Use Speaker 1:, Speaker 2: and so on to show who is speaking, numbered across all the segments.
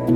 Speaker 1: Here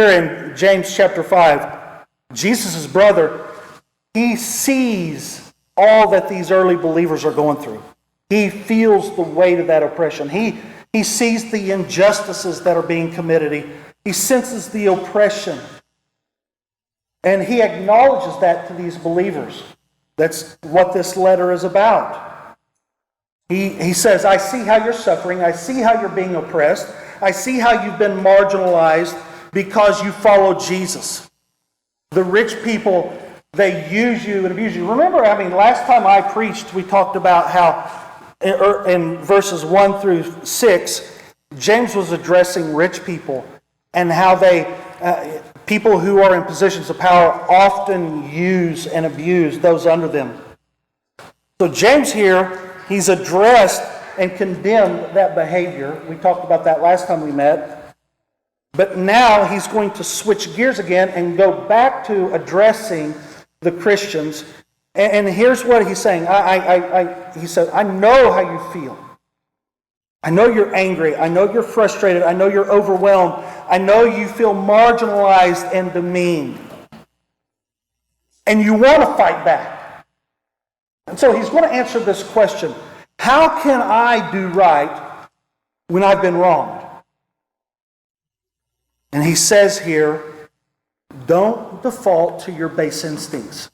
Speaker 1: in James chapter 5, Jesus' brother, he sees all that these early believers are going through. He feels the weight of that oppression. He sees the injustices that are being committed. He senses the oppression. And he acknowledges that to these believers. That's what this letter is about. He says, I see how you're suffering. I see how you're being oppressed. I see how you've been marginalized because you follow Jesus. The rich people, they use you and abuse you. Remember, last time I preached, we talked about how in verses 1 through 6, James was addressing rich people and how people who are in positions of power often use and abuse those under them. So James here, he's addressed and condemned that behavior. We talked about that last time we met. But now he's going to switch gears again and go back to addressing the Christians. And here's what he's saying. He said, I know how you feel. I know you're angry. I know you're frustrated. I know you're overwhelmed. I know you feel marginalized and demeaned. And you want to fight back. And so he's going to answer this question. How can I do right when I've been wronged? And he says here, don't default to your base instincts.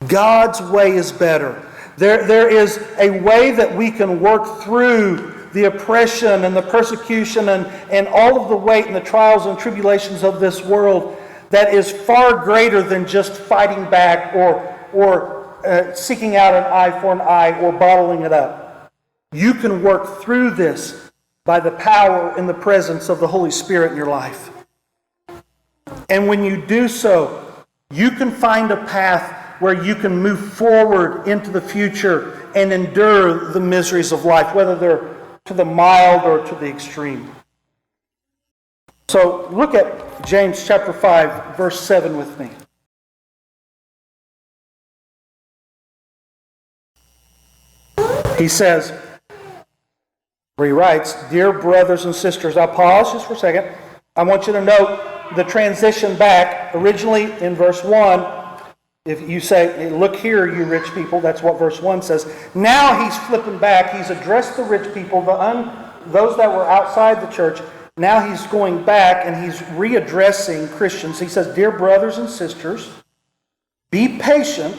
Speaker 1: God's way is better. There is a way that we can work through the oppression and the persecution and all of the weight and the trials and tribulations of this world that is far greater than just fighting back or seeking out an eye for an eye or bottling it up. You can work through this by the power and the presence of the Holy Spirit in your life. And when you do so, you can find a path where you can move forward into the future and endure the miseries of life, whether they're to the mild or to the extreme. So look at James chapter 5, verse 7 with me. He says, where he writes, Dear brothers and sisters, I'll pause just for a second. I want you to note the transition back. Originally in verse 1, if you say, look here, you rich people, that's what verse 1 says. Now he's flipping back. He's addressed the rich people, those that were outside the church. Now he's going back and he's readdressing Christians. He says, Dear brothers and sisters, be patient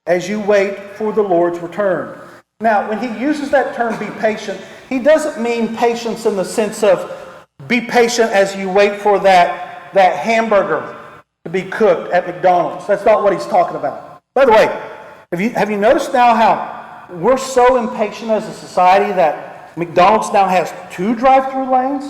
Speaker 1: as you wait for the Lord's return. Now, when he uses that term, be patient, he doesn't mean patience in the sense of be patient as you wait for that hamburger to be cooked at McDonald's. That's not what he's talking about. By the way, have you noticed now how we're so impatient as a society that McDonald's now has 2 drive-through lanes?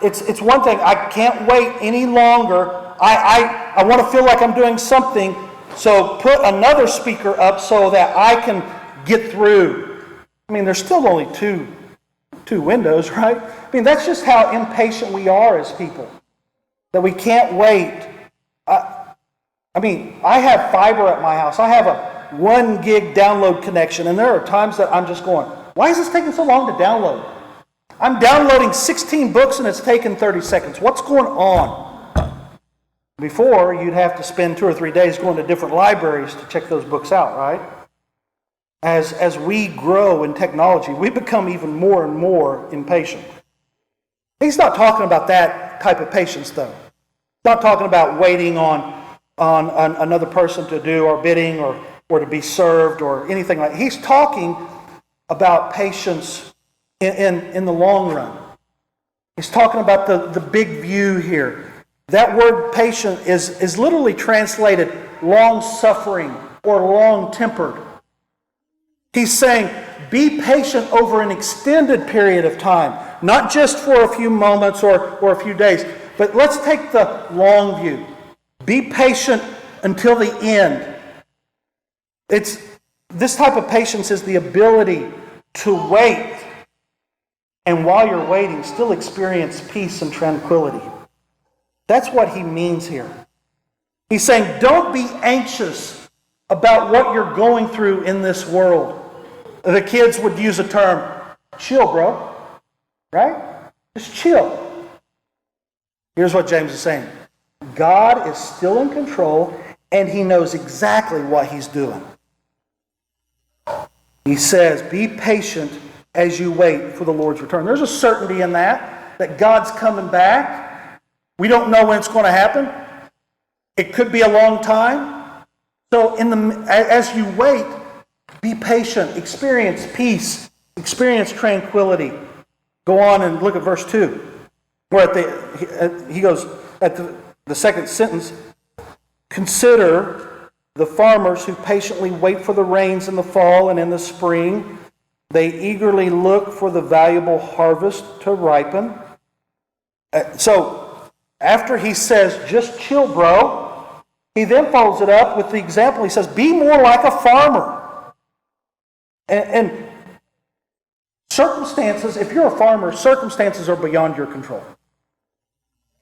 Speaker 1: It's one thing. I can't wait any longer. I want to feel like I'm doing something. So put another speaker up so that I can get through. There's still only two windows, right? That's just how impatient we are as people. That we can't wait. I have fiber at my house. I have a 1 gig download connection, and there are times that I'm just going, why is this taking so long to download? I'm downloading 16 books and it's taking 30 seconds. What's going on? Before, you'd have to spend 2 or 3 days going to different libraries to check those books out, right? As we grow in technology, we become even more and more impatient. He's not talking about that type of patience, though. He's not talking about waiting on another person to do our bidding or to be served or anything like that. He's talking about patience in the long run. He's talking about the big view here. That word patient is literally translated long-suffering or long-tempered. He's saying, be patient over an extended period of time. Not just for a few moments or a few days, but let's take the long view. Be patient until the end. This type of patience is the ability to wait, and while you're waiting, still experience peace and tranquility. That's what he means here. He's saying, don't be anxious about what you're going through in this world. The kids would use a term, chill, bro. Right? Just chill. Here's what James is saying. God is still in control, and he knows exactly what he's doing. He says, be patient as you wait for the Lord's return. There's a certainty in that God's coming back. We don't know when it's going to happen. It could be a long time. So as you wait, be patient, experience peace, experience tranquility. Go on and look at verse 2. Where he goes at the second sentence, consider the farmers who patiently wait for the rains in the fall and in the spring. They eagerly look for the valuable harvest to ripen. So after he says, just chill, bro, he then follows it up with the example. He says, be more like a farmer. And circumstances, if you're a farmer, circumstances are beyond your control.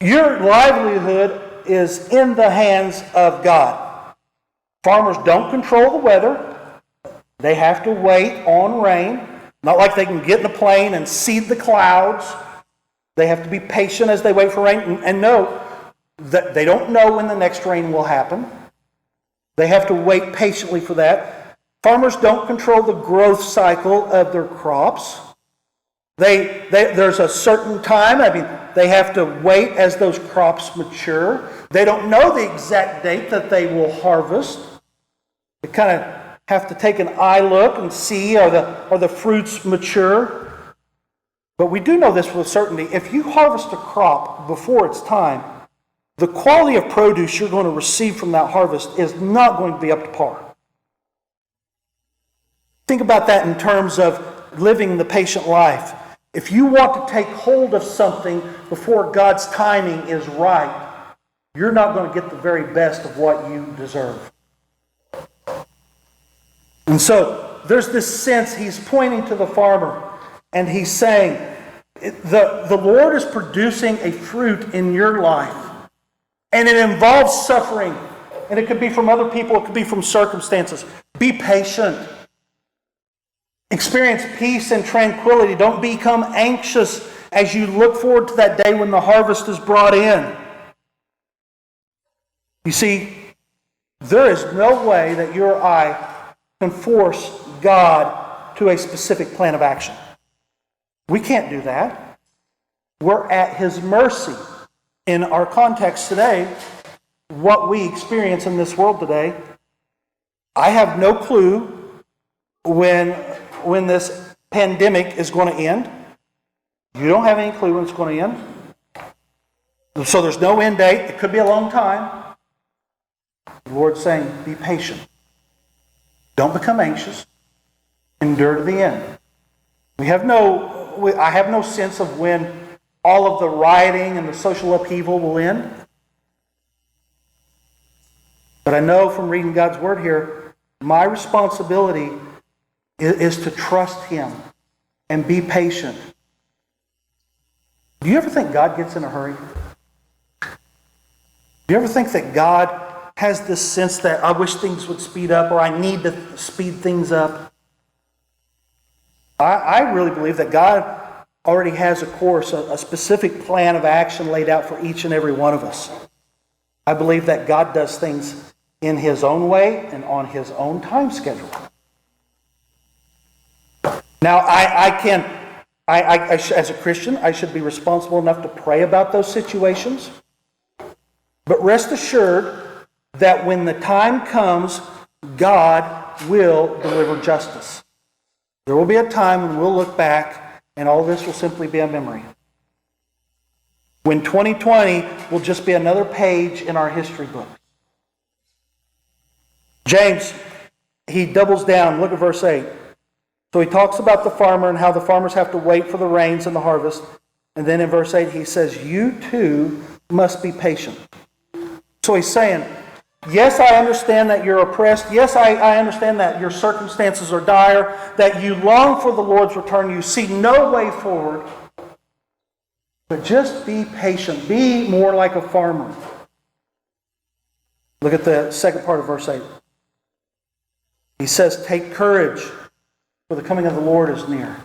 Speaker 1: Your livelihood is in the hands of God. Farmers don't control the weather. They have to wait on rain. Not like they can get in a plane and seed the clouds. They have to be patient as they wait for rain. And know that they don't know when the next rain will happen. They have to wait patiently for that. Farmers don't control the growth cycle of their crops. There's a certain time. They have to wait as those crops mature. They don't know the exact date that they will harvest. They kind of have to take an eye look and see are the fruits mature. But we do know this with certainty. If you harvest a crop before its time, the quality of produce you're going to receive from that harvest is not going to be up to par. Think about that in terms of living the patient life. If you want to take hold of something before God's timing is right, you're not going to get the very best of what you deserve. And so there's this sense he's pointing to the farmer, and he's saying, the Lord is producing a fruit in your life, and it involves suffering, and it could be from other people, it could be from circumstances. Be patient. Experience peace and tranquility. Don't become anxious as you look forward to that day when the harvest is brought in. You see, there is no way that you or I can force God to a specific plan of action. We can't do that. We're at His mercy. In our context today, what we experience in this world today, I have no clue when this pandemic is going to end. You don't have any clue when it's going to end. So there's no end date. It could be a long time. The Lord's saying, be patient. Don't become anxious. Endure to the end. I have no sense of when all of the rioting and the social upheaval will end. But I know from reading God's Word here, my responsibility is to trust Him and be patient. Do you ever think God gets in a hurry? Do you ever think that God has this sense that I wish things would speed up, or I need to speed things up? I really believe that God already has a course, a specific plan of action laid out for each and every one of us. I believe that God does things in His own way and on His own time schedule. Now, as a Christian, I should be responsible enough to pray about those situations. But rest assured that when the time comes, God will deliver justice. There will be a time when we'll look back and all this will simply be a memory. When 2020 will just be another page in our history book. James, he doubles down. Look at verse 8. So he talks about the farmer and how the farmers have to wait for the rains and the harvest. And then in verse 8 he says, you too must be patient. So he's saying, yes, I understand that you're oppressed. Yes, I understand that your circumstances are dire, that you long for the Lord's return. You see no way forward. But just be patient. Be more like a farmer. Look at the second part of verse 8. He says, take courage, for the coming of the Lord is near.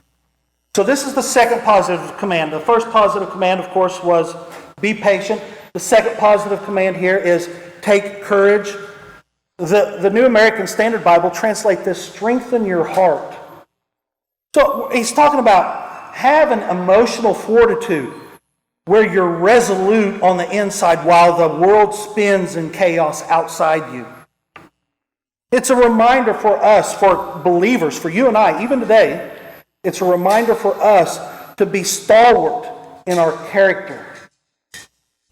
Speaker 1: So this is the second positive command. The first positive command, of course, was be patient. The second positive command here is take courage. The New American Standard Bible translates this, strengthen your heart. So he's talking about have an emotional fortitude where you're resolute on the inside while the world spins in chaos outside you. It's a reminder for us, for believers, for you and I, even today, it's a reminder for us to be stalwart in our character.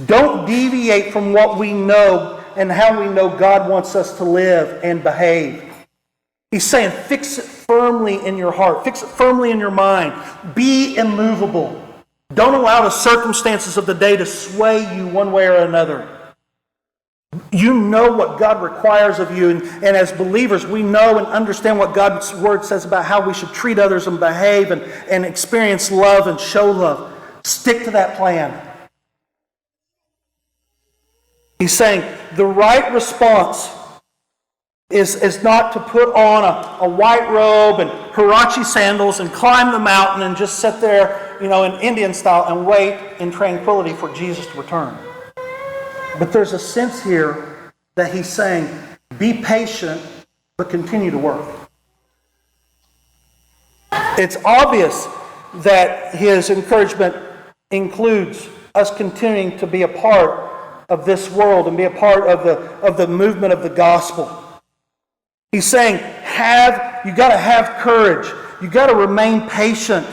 Speaker 1: Don't deviate from what we know and how we know God wants us to live and behave. He's saying fix it firmly in your heart. Fix it firmly in your mind. Be immovable. Don't allow the circumstances of the day to sway you one way or another. You know what God requires of you, and as believers, we know and understand what God's Word says about how we should treat others and behave and experience love and show love. Stick to that plan. He's saying the right response is not to put on a white robe and Huarache sandals and climb the mountain and just sit there, in Indian style and wait in tranquility for Jesus to return. But there's a sense here that he's saying, be patient, but continue to work. It's obvious that his encouragement includes us continuing to be a part of this world and be a part of the movement of the gospel. He's saying, you got to have courage. You got to remain patient.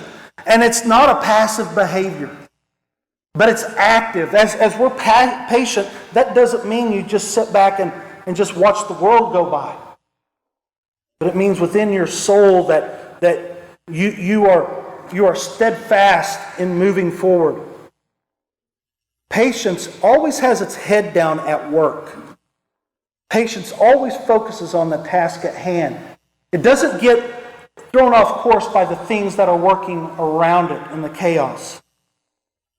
Speaker 1: And it's not a passive behavior, but it's active. As we're patient, that doesn't mean you just sit back and just watch the world go by. But it means within your soul that you are steadfast in moving forward. Patience always has its head down at work. Patience always focuses on the task at hand. It doesn't get thrown off course by the things that are working around it in the chaos.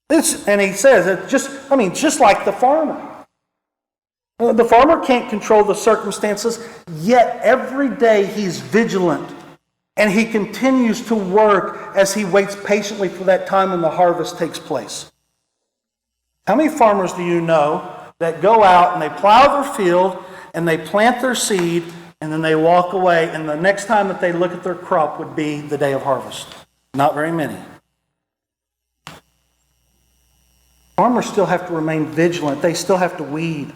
Speaker 1: And he says, just like the farmer. The farmer can't control the circumstances, yet every day he's vigilant. And he continues to work as he waits patiently for that time when the harvest takes place. How many farmers do you know that go out and they plow their field and they plant their seed and then they walk away, and the next time that they look at their crop would be the day of harvest? Not very many. Farmers still have to remain vigilant. They still have to weed.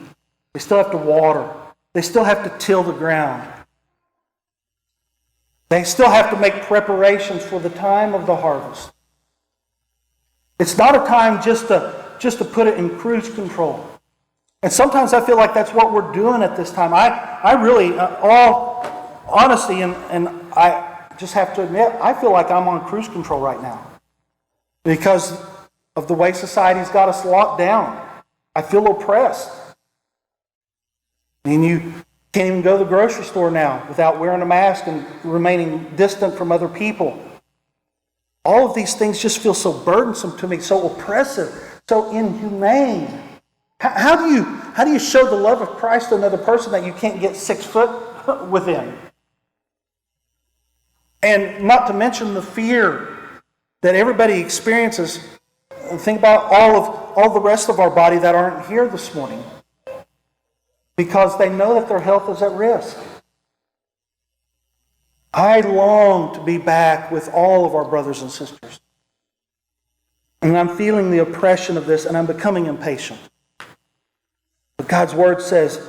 Speaker 1: They still have to water. They still have to till the ground. They still have to make preparations for the time of the harvest. It's not a time just to put it in cruise control. And sometimes I feel like that's what we're doing at this time. I really, all honesty, and I just have to admit, I feel like I'm on cruise control right now because of the way society's got us locked down. I feel oppressed. And you can't even go to the grocery store now without wearing a mask and remaining distant from other people. All of these things just feel so burdensome to me, so oppressive, so inhumane. How do you show the love of Christ to another person that you can't get 6 foot within? And not to mention the fear that everybody experiences. Think about all the rest of our body that aren't here this morning, because they know that their health is at risk. I long to be back with all of our brothers and sisters. And I'm feeling the oppression of this, and I'm becoming impatient. But God's Word says,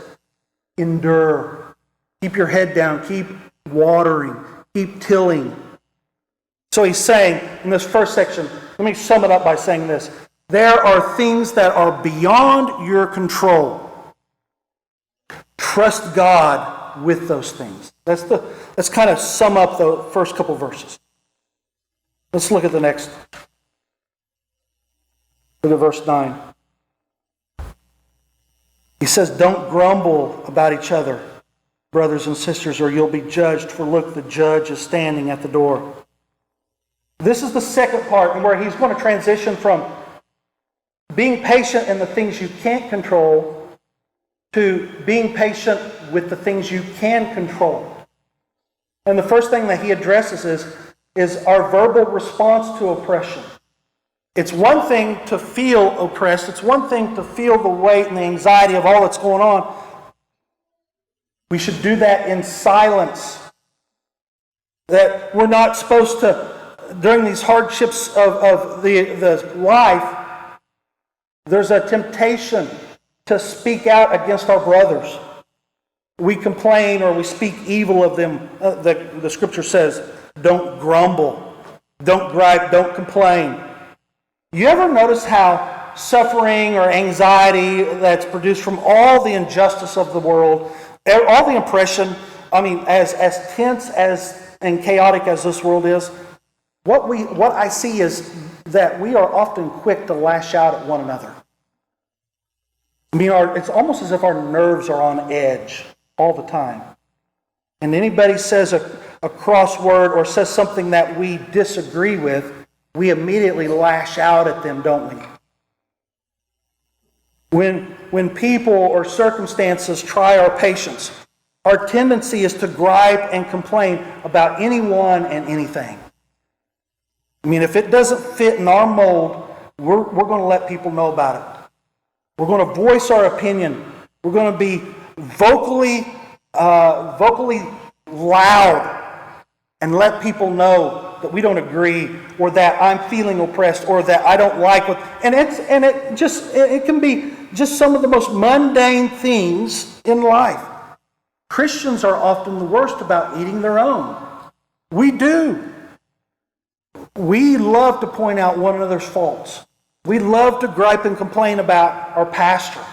Speaker 1: endure. Keep your head down. Keep watering. Keep tilling. So he's saying, in this first section, let me sum it up by saying this. There are things that are beyond your control. Trust God God with those things. Let's kind of sum up the first couple verses. Let's look at the next. Look at verse 9. He says, don't grumble about each other, brothers and sisters, or you'll be judged. For look, the judge is standing at the door. This is the second part where he's going to transition from being patient in the things you can't control to being patient with the things you can control. And the first thing that he addresses is our verbal response to oppression. It's one thing to feel oppressed. It's one thing to feel the weight and the anxiety of all that's going on. We should do that in silence. That we're not supposed to, during these hardships of the life, there's a temptation to speak out against our brothers. We complain or we speak evil of them. The scripture says, don't grumble, don't gripe, don't complain. You ever notice how suffering or anxiety that's produced from all the injustice of the world, all the oppression, as tense and chaotic as this world is, what I see is that we are often quick to lash out at one another. It's almost as if our nerves are on edge all the time. And anybody says a crossword or says something that we disagree with, we immediately lash out at them, don't we? When people or circumstances try our patience, our tendency is to gripe and complain about anyone and anything. If it doesn't fit in our mold, we're going to let people know about it. We're going to voice our opinion. We're going to be vocally loud and let people know that we don't agree, or that I'm feeling oppressed, or that I don't like what. It can be just some of the most mundane things in life. Christians are often the worst about eating their own. We do. We love to point out one another's faults. We love to gripe and complain about our pastor.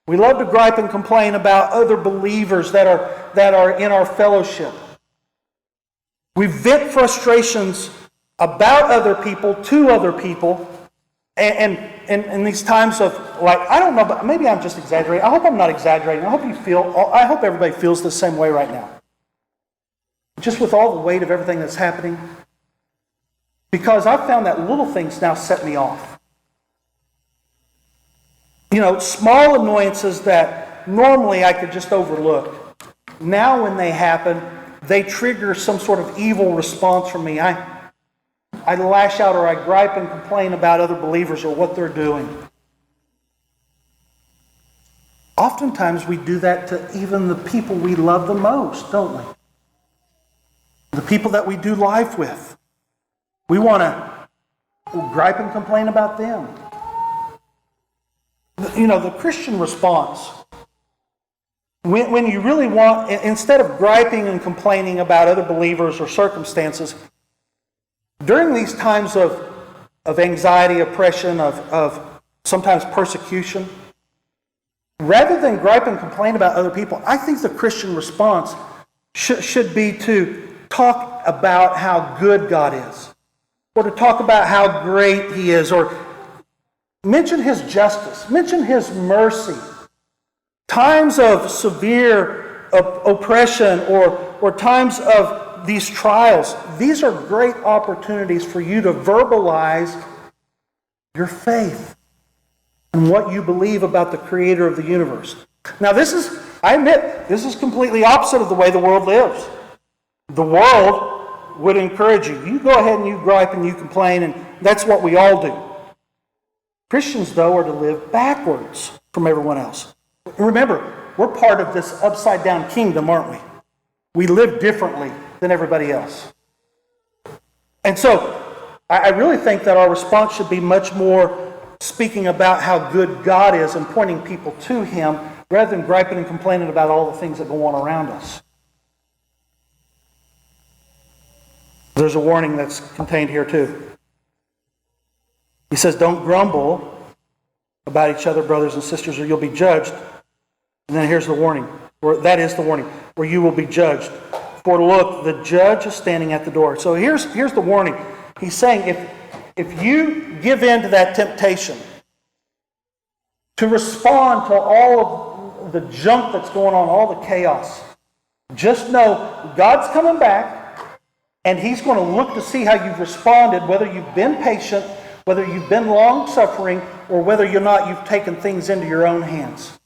Speaker 1: We love to gripe and complain about other believers that are in our fellowship. We vent frustrations about other people to other people, and in these times of, I don't know, but maybe I'm just exaggerating. I hope I'm not exaggerating. I hope everybody feels the same way right now. Just with all the weight of everything that's happening. Because I've found that little things now set me off. Small annoyances that normally I could just overlook. Now when they happen, they trigger some sort of evil response from me. I lash out or I gripe and complain about other believers or what they're doing. Oftentimes we do that to even the people we love the most, don't we? The people that we do life with. We want to gripe and complain about them. The Christian response, when you really want, instead of griping and complaining about other believers or circumstances, during these times of anxiety, oppression, of sometimes persecution, rather than gripe and complain about other people, I think the Christian response should be to talk about how good God is, or to talk about how great He is, or mention His justice, mention His mercy. Times of severe oppression or times of these trials, these are great opportunities for you to verbalize your faith and what you believe about the Creator of the universe. Now I admit, this is completely opposite of the way the world lives. The world would encourage you. You go ahead and you gripe and you complain, and that's what we all do. Christians, though, are to live backwards from everyone else. Remember, we're part of this upside-down kingdom, aren't we? We live differently than everybody else. And so, I really think that our response should be much more speaking about how good God is and pointing people to Him, rather than griping and complaining about all the things that go on around us. There's a warning that's contained here too. He says, don't grumble about each other, brothers and sisters, or you'll be judged. And then here's the warning, or that is the warning. or you will be judged. For look, the judge is standing at the door. So here's the warning. He's saying if you give in to that temptation to respond to all of the junk that's going on, all the chaos, just know God's coming back, and He's going to look to see how you've responded, whether you've been patient, whether you've been long-suffering, or whether you've taken things into your own hands.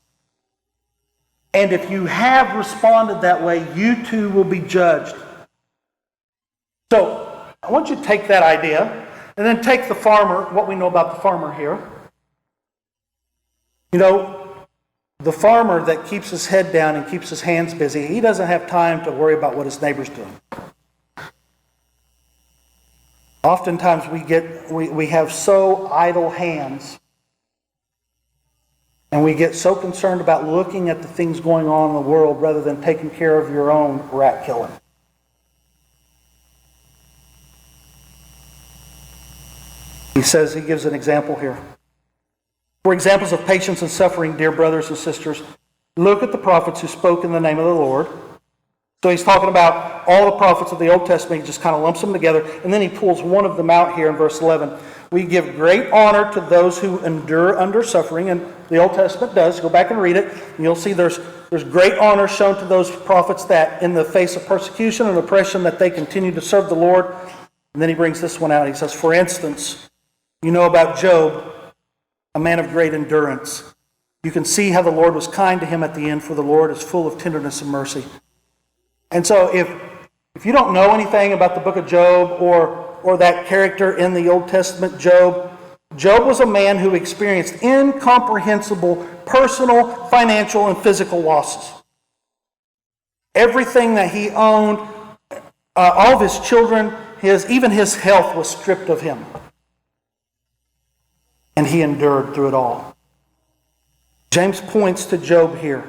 Speaker 1: And if you have responded that way, you too will be judged. So, I want you to take that idea, and then take the farmer, what we know about the farmer here. You know, the farmer that keeps his head down and keeps his hands busy, he doesn't have time to worry about what his neighbor's doing. Oftentimes we have so idle hands, and we get so concerned about looking at the things going on in the world rather than taking care of your own rat killing. He gives an example here. For examples of patience and suffering, dear brothers and sisters, look at the prophets who spoke in the name of the Lord. So he's talking about all the prophets of the Old Testament. He just kind of lumps them together, and then he pulls one of them out here in verse 11. We give great honor to those who endure under suffering, and the Old Testament does. Go back and read it, and you'll see there's great honor shown to those prophets that in the face of persecution and oppression that they continue to serve the Lord. And then he brings this one out. He says, for instance, you know about Job, a man of great endurance. You can see how the Lord was kind to him at the end, for the Lord is full of tenderness and mercy. And so if you don't know anything about the book of Job or that character in the Old Testament, Job was a man who experienced incomprehensible personal, financial, and physical losses. Everything that he owned, all of his children, even his health was stripped of him. And he endured through it all. James points to Job here.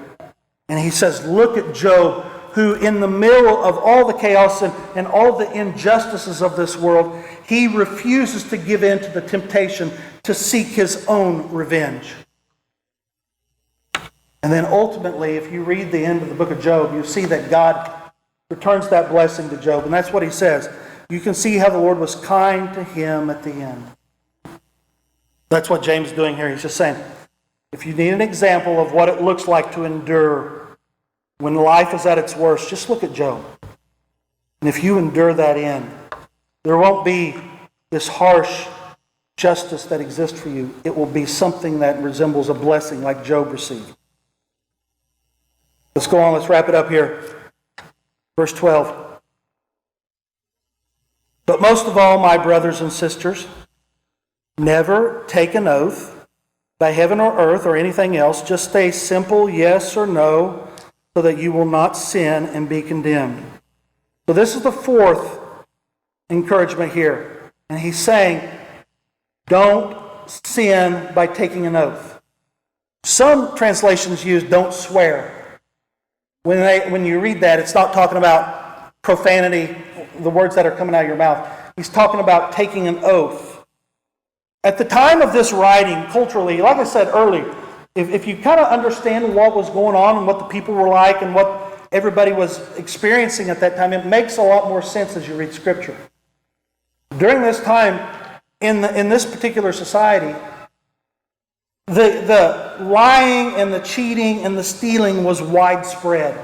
Speaker 1: And he says, look at Job, who in the middle of all the chaos and all the injustices of this world, he refuses to give in to the temptation to seek his own revenge. And then ultimately, if you read the end of the book of Job, you see that God returns that blessing to Job. And that's what he says. You can see how the Lord was kind to him at the end. That's what James is doing here. He's just saying, if you need an example of what it looks like to endure when life is at its worst, just look at Job. And if you endure that end, there won't be this harsh justice that exists for you. It will be something that resembles a blessing like Job received. Let's go on. Let's wrap it up here. Verse 12. But most of all, my brothers and sisters, never take an oath by heaven or earth or anything else. Just say simple yes or no so that you will not sin and be condemned. So this is the fourth encouragement here. And he's saying, don't sin by taking an oath. Some translations use don't swear. When you read that, it's not talking about profanity, the words that are coming out of your mouth. He's talking about taking an oath. At the time of this writing, culturally, like I said earlier, if you kind of understand what was going on and what the people were like and what everybody was experiencing at that time, it makes a lot more sense as you read Scripture. During this time, in this particular society, the lying and the cheating and the stealing was widespread.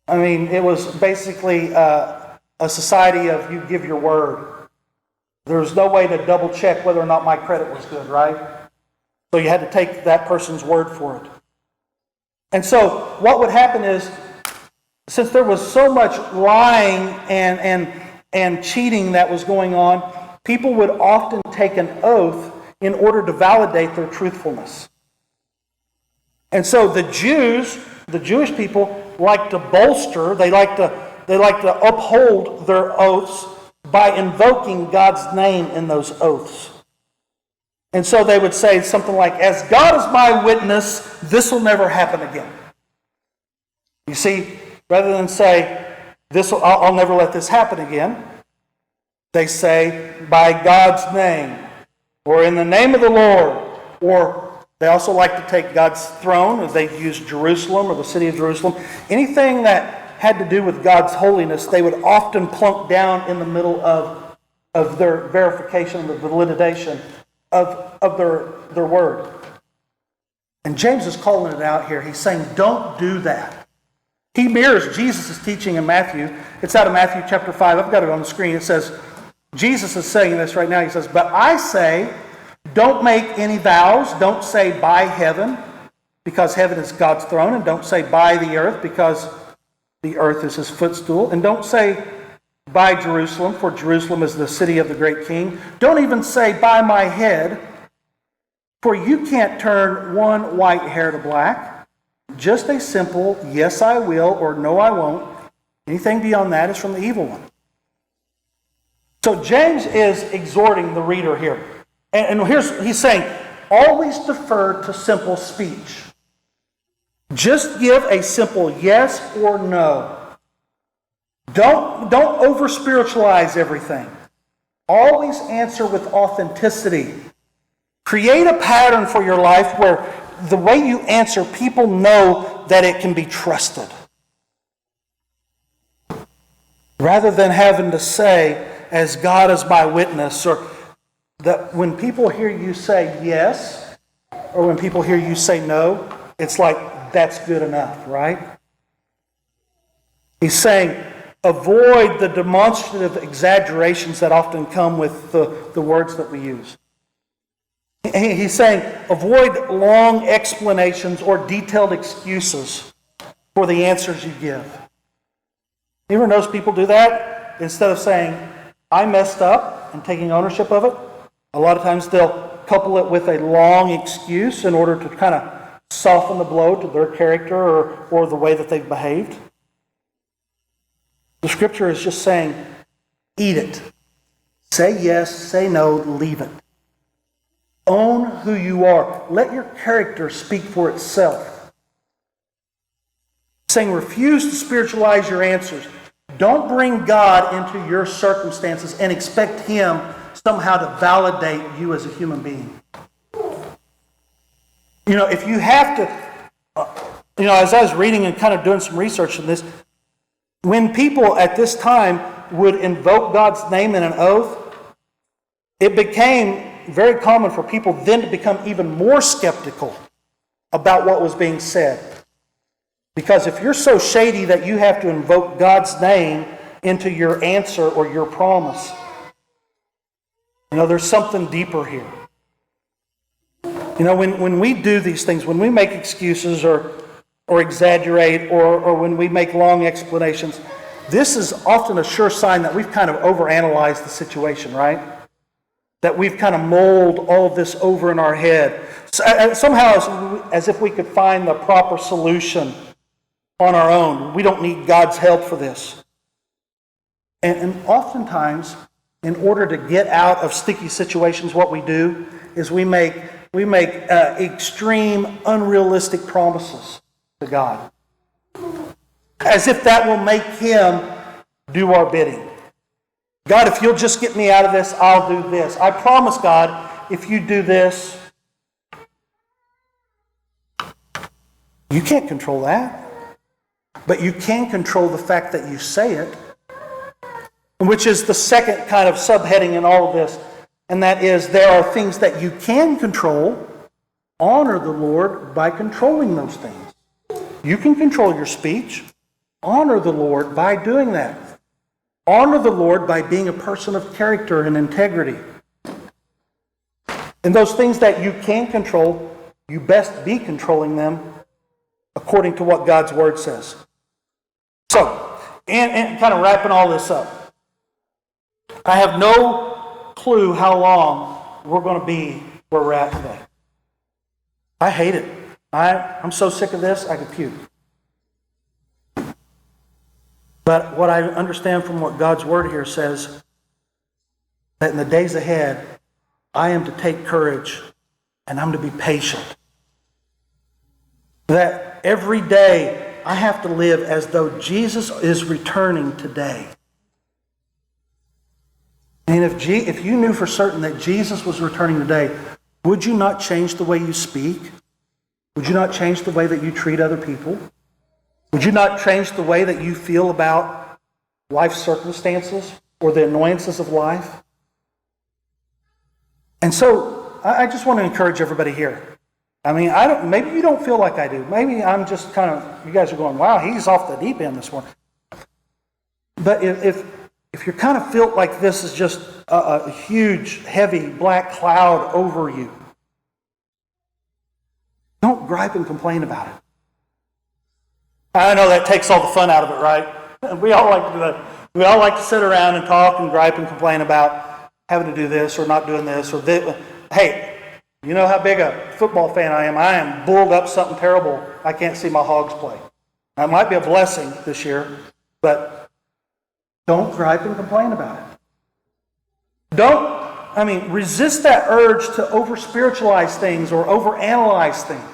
Speaker 1: I mean, it was basically a society of you give your word. There was no way to double check whether or not my credit was good, right? So you had to take that person's word for it. And so what would happen is, since there was so much lying and cheating that was going on, people would often take an oath in order to validate their truthfulness. And so the Jewish people like to bolster, they like to uphold their oaths by invoking God's name in those oaths. And so they would say something like, as God is my witness, this will never happen again. You see, rather than say, I'll never let this happen again, they say, by God's name, or in the name of the Lord, or They also like to take God's throne, or they'd use Jerusalem or the city of Jerusalem. Anything that had to do with God's holiness, they would often plunk down in the middle of their verification, the validation of their word. And James is calling it out here. He's saying, don't do that. He mirrors Jesus' teaching in Matthew. It's out of Matthew chapter 5. I've got it on the screen. It says, Jesus is saying this right now. He says, but I say, don't make any vows. Don't say by heaven, because heaven is God's throne. And don't say by the earth, because the earth is his footstool. And don't say by Jerusalem, for Jerusalem is the city of the great king. Don't even say by my head, for you can't turn one white hair to black. Just a simple yes I will or no I won't. Anything beyond that is from the evil one. So James is exhorting the reader here. And he's saying, always defer to simple speech. Just give a simple yes or no. Don't over-spiritualize everything. Always answer with authenticity. Create a pattern for your life where the way you answer, people know that it can be trusted. Rather than having to say, as God is my witness, or that when people hear you say yes, or when people hear you say no, it's like, that's good enough, right? He's saying, avoid the demonstrative exaggerations that often come with the words that we use. He's saying, avoid long explanations or detailed excuses for the answers you give. You ever notice people do that? Instead of saying, I messed up, and taking ownership of it, a lot of times they'll couple it with a long excuse in order to kind of soften the blow to their character or the way that they've behaved. The scripture is just saying, eat it. Say yes, say no, leave it. Own who you are. Let your character speak for itself. Saying, refuse to spiritualize your answers. Don't bring God into your circumstances and expect Him somehow to validate you as a human being. You know, if you have to, as I was reading and kind of doing some research on this, when people at this time would invoke God's name in an oath, it became very common for people then to become even more skeptical about what was being said. Because if you're so shady that you have to invoke God's name into your answer or your promise, there's something deeper here. When we do these things, when we make excuses or exaggerate or when we make long explanations, this is often a sure sign that we've kind of overanalyzed the situation, right? That we've kind of mulled all of this over in our head. Somehow as if we could find the proper solution on our own. We don't need God's help for this. And oftentimes, in order to get out of sticky situations, what we do is we make extreme, unrealistic promises to God. As if that will make Him do our bidding. God, if you'll just get me out of this, I'll do this. I promise, God, if you do this. You can't control that. But you can control the fact that you say it, which is the second kind of subheading in all of this. And that is, there are things that you can control. Honor the Lord by controlling those things. You can control your speech. Honor the Lord by doing that. Honor the Lord by being a person of character and integrity. And those things that you can control, you best be controlling them according to what God's Word says. So, and kind of wrapping all this up, I have no clue how long we're going to be where we're at today. I hate it. I'm so sick of this, I could puke. But what I understand from what God's Word here says, that in the days ahead, I am to take courage and I'm to be patient. That every day I have to live as though Jesus is returning today. And if you knew for certain that Jesus was returning today, would you not change the way you speak? Would you not change the way that you treat other people? Would you not change the way that you feel about life circumstances or the annoyances of life? And so I just want to encourage everybody here. I mean, maybe you don't feel like I do. Maybe I'm just kind of, you guys are going, wow, he's off the deep end this morning. But if you kind of feel like this is just a huge, heavy, black cloud over you, don't gripe and complain about it. I know that takes all the fun out of it, right? We all like to do that. We all like to sit around and talk and gripe and complain about having to do this or not doing this or this. Hey, you know how big a football fan I am. I am bulled up something terrible. I can't see my Hogs play. That might be a blessing this year, but don't gripe and complain about it. Resist that urge to over-spiritualize things or over-analyze things.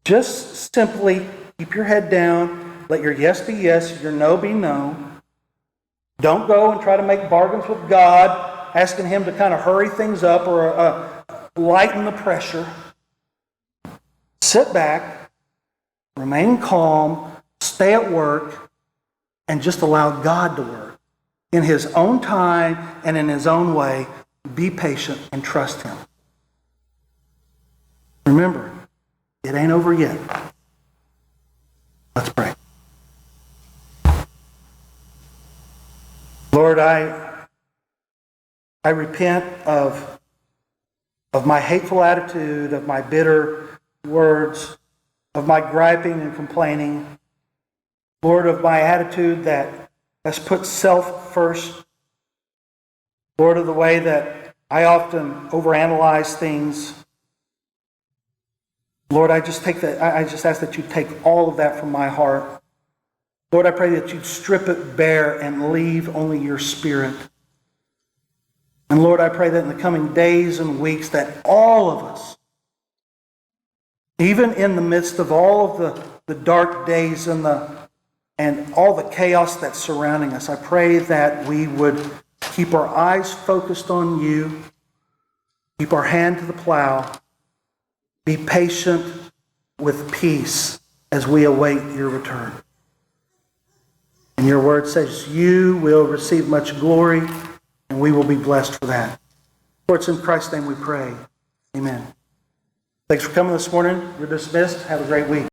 Speaker 1: Just simply keep your head down. Let your yes be yes, your no be no. Don't go and try to make bargains with God, asking Him to kind of hurry things up or lighten the pressure. Sit back, remain calm, stay at work, and just allow God to work in His own time and in His own way. Be patient and trust Him. Remember, it ain't over yet. Let's pray. Lord, I repent of my hateful attitude, of my bitter words, of my griping and complaining. Lord, of my attitude that has put self first. Lord, of the way that I often overanalyze things. Lord, I just ask that you take all of that from my heart. Lord, I pray that you'd strip it bare and leave only your Spirit. And Lord, I pray that in the coming days and weeks that all of us, even in the midst of all of the dark days and all the chaos that's surrounding us, I pray that we would keep our eyes focused on you, keep our hand to the plow, be patient with peace as we await your return. And your word says you will receive much glory, and we will be blessed for that. For it's in Christ's name we pray. Amen. Thanks for coming this morning. You're dismissed. Have a great week.